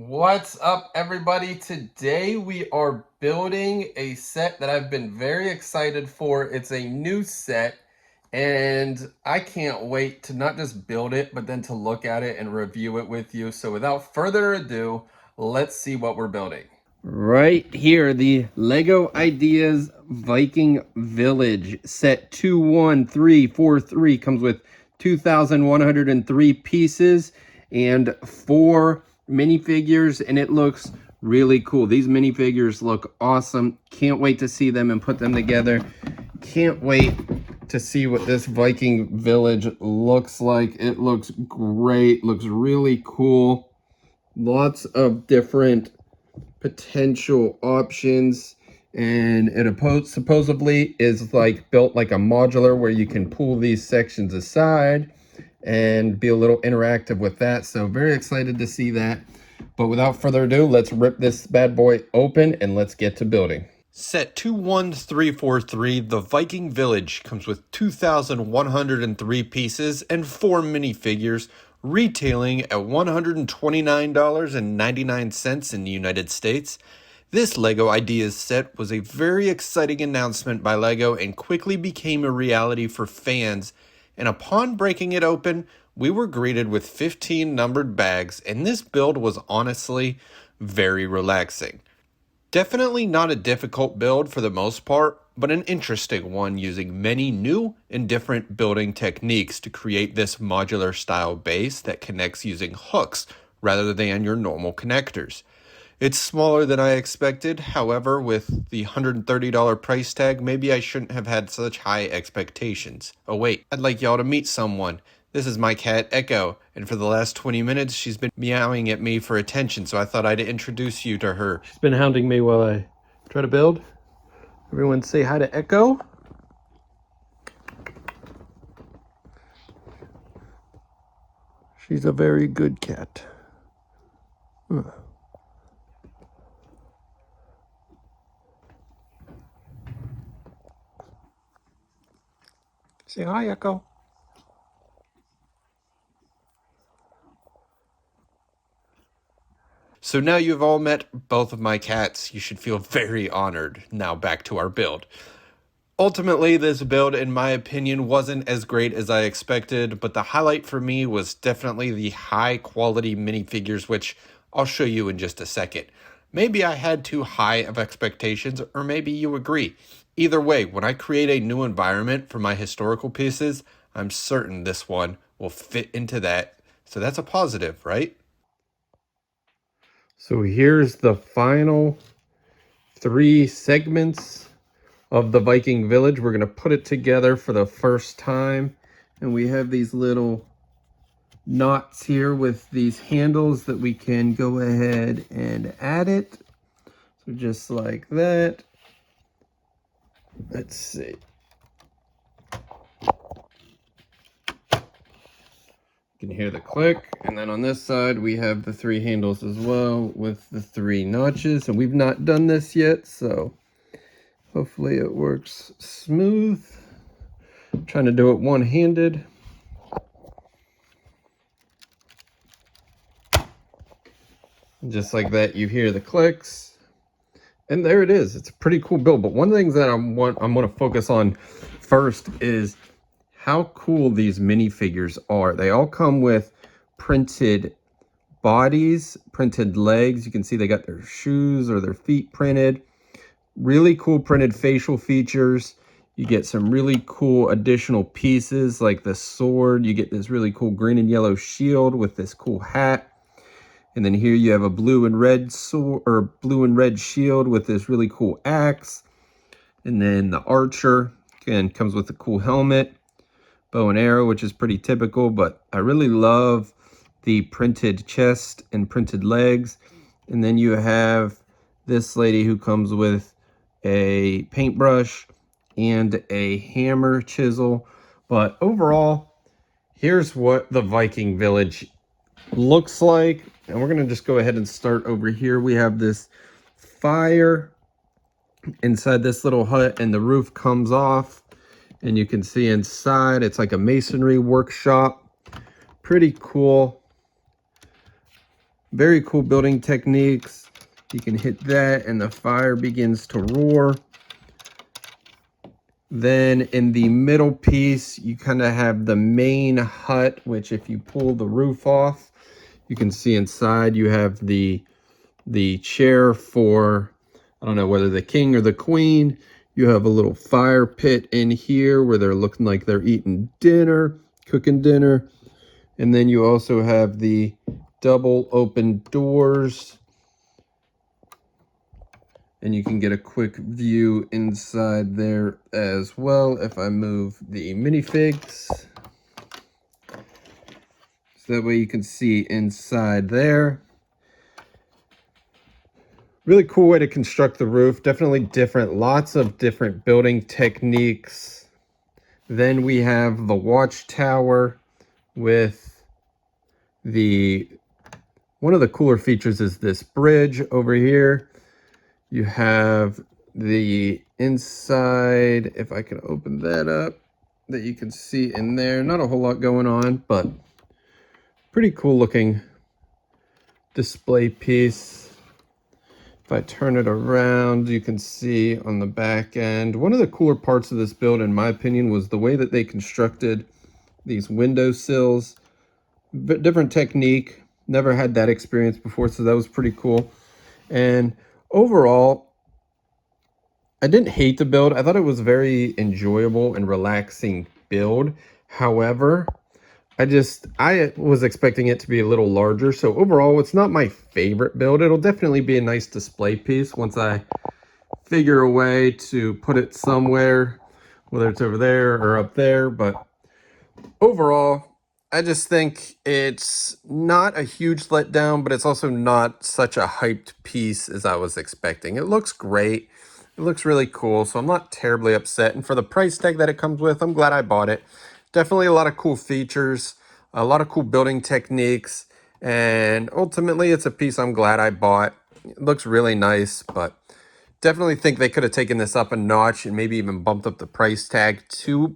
What's up, everybody? Today we are building a set that I've been very excited for. It's a new set, and I can't wait to not just build it, but then to look at it and review it with you. So without further ado, let's see what we're building. Right here, the Lego Ideas Viking Village set 21343 comes with 2,103 pieces and 4 minifigures, and it looks really cool. These minifigures look awesome. Can't wait to see them and put them together. Can't wait to see what this Viking Village looks like. It looks great, looks really cool. Lots of different potential options, and it supposedly is like built like a modular where you can pull these sections aside and be a little interactive with that. So very excited to see that. But without further ado, let's rip this bad boy open and let's get to building. Set 21343, the Viking Village, comes with 2,103 pieces and 4 minifigures, retailing at $129.99 in the United States. This LEGO Ideas set was a very exciting announcement by LEGO and quickly became a reality for fans. And upon breaking it open, we were greeted with 15 numbered bags, and this build was honestly very relaxing. Definitely not a difficult build for the most part, but an interesting one using many new and different building techniques to create this modular style base that connects using hooks rather than your normal connectors. It's smaller than I expected, however, with the $130 price tag, maybe I shouldn't have had such high expectations. Oh wait, I'd like y'all to meet someone. This is my cat, Echo, and for the last 20 minutes, she's been meowing at me for attention, so I thought I'd introduce you to her. She's been hounding me while I try to build. Everyone say hi to Echo. She's a very good cat. Say hi, Echo. So now you've all met both of my cats, you should feel very honored. Now back to our build. Ultimately, this build, in my opinion, wasn't as great as I expected, but the highlight for me was definitely the high quality minifigures, which I'll show you in just a second. Maybe I had too high of expectations, or maybe you agree. Either way, when I create a new environment for my historical pieces, I'm certain this one will fit into that. So that's a positive, right? So here's the final 3 segments of the Viking Village. We're going to put it together for the first time. And we have these little knots here with these handles that we can go ahead and add it. So just like that. Let's see. You can hear the click, and then on this side we have the 3 handles as well with the 3 notches, and we've not done this yet, so hopefully it works smooth. I'm trying to do it one-handed. Just like that, you hear the clicks, and there it is. It's a pretty cool build, but one of the things that I'm going to focus on first is how cool these minifigures are. They all come with printed bodies, printed legs. You can see they got their shoes or their feet printed. Really cool printed facial features. You get some really cool additional pieces like the sword. You get this really cool green and yellow shield with this cool hat. And then here you have a blue and red sword, or blue and red shield with this really cool axe. And then the archer, again, comes with a cool helmet. Bow and arrow, which is pretty typical, but I really love the printed chest and printed legs. And then you have this lady who comes with a paintbrush and a hammer chisel. But overall, here's what the Viking Village looks like. And we're going to just go ahead and start over here. We have this fire inside this little hut, and the roof comes off. And you can see inside, it's like a masonry workshop. Pretty cool. Very cool building techniques. You can hit that and the fire begins to roar. Then in the middle piece, you kind of have the main hut, which if you pull the roof off, you can see inside you have the chair for, I don't know whether the king or the queen. You have a little fire pit in here where they're looking like they're eating dinner, cooking dinner. And then you also have the double open doors. And you can get a quick view inside there as well if I move the minifigs. So that way you can see inside there. Really cool way to construct the roof. Definitely different. Lots of different building techniques. Then we have the watchtower with one of the cooler features is this bridge over here. You have the inside, if I can open that up, that you can see in there. Not a whole lot going on, but pretty cool looking display piece. If I turn it around, you can see on the back end. One of the cooler parts of this build, in my opinion, was the way that they constructed these window sills. Different technique. Never had that experience before, so that was pretty cool. And overall, I didn't hate the build. I thought it was very enjoyable and relaxing build. However, I was expecting it to be a little larger. So overall, it's not my favorite build. It'll definitely be a nice display piece once I figure a way to put it somewhere, whether it's over there or up there. But overall, I just think it's not a huge letdown, but it's also not such a hyped piece as I was expecting. It looks great. It looks really cool, so I'm not terribly upset. And for the price tag that it comes with, I'm glad I bought it. Definitely a lot of cool features, a lot of cool building techniques, and ultimately it's a piece I'm glad I bought. It looks really nice, but definitely think they could have taken this up a notch and maybe even bumped up the price tag too.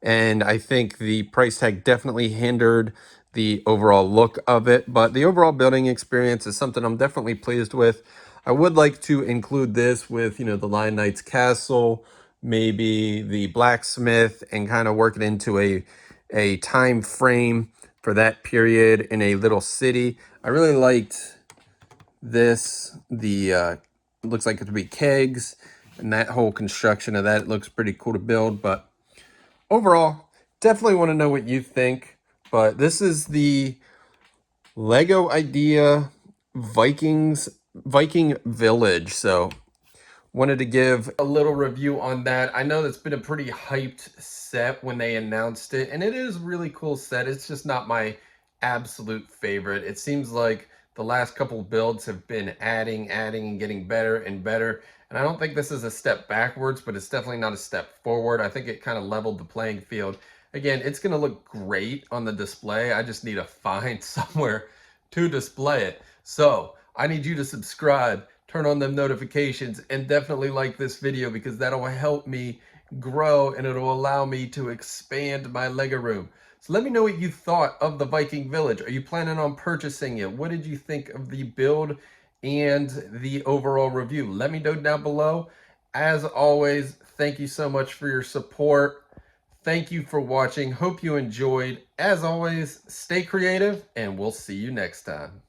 And I think the price tag definitely hindered the overall look of it. But the overall building experience is something I'm definitely pleased with. I would like to include this with, the Lion Knight's Castle, maybe the blacksmith, and kind of work it into a time frame for that period in a little city. I really liked this. It looks like it would be kegs, and that whole construction of that looks pretty cool to build. But overall, definitely want to know what you think. But this is the Lego Idea Viking Village. So wanted to give a little review on that. I know that's been a pretty hyped set when they announced it, and it is a really cool set. It's just not my absolute favorite. It seems like the last couple builds have been adding, and getting better and better. And I don't think this is a step backwards, but it's definitely not a step forward. I think it kind of leveled the playing field. Again, it's going to look great on the display. I just need to find somewhere to display it. So I need you to subscribe, turn on them notifications, and definitely like this video because that'll help me grow and it'll allow me to expand my Lego room. So let me know what you thought of the Viking Village. Are you planning on purchasing it? What did you think of the build and the overall review? Let me know down below. As always, thank you so much for your support. Thank you for watching. Hope you enjoyed. As always, stay creative and we'll see you next time.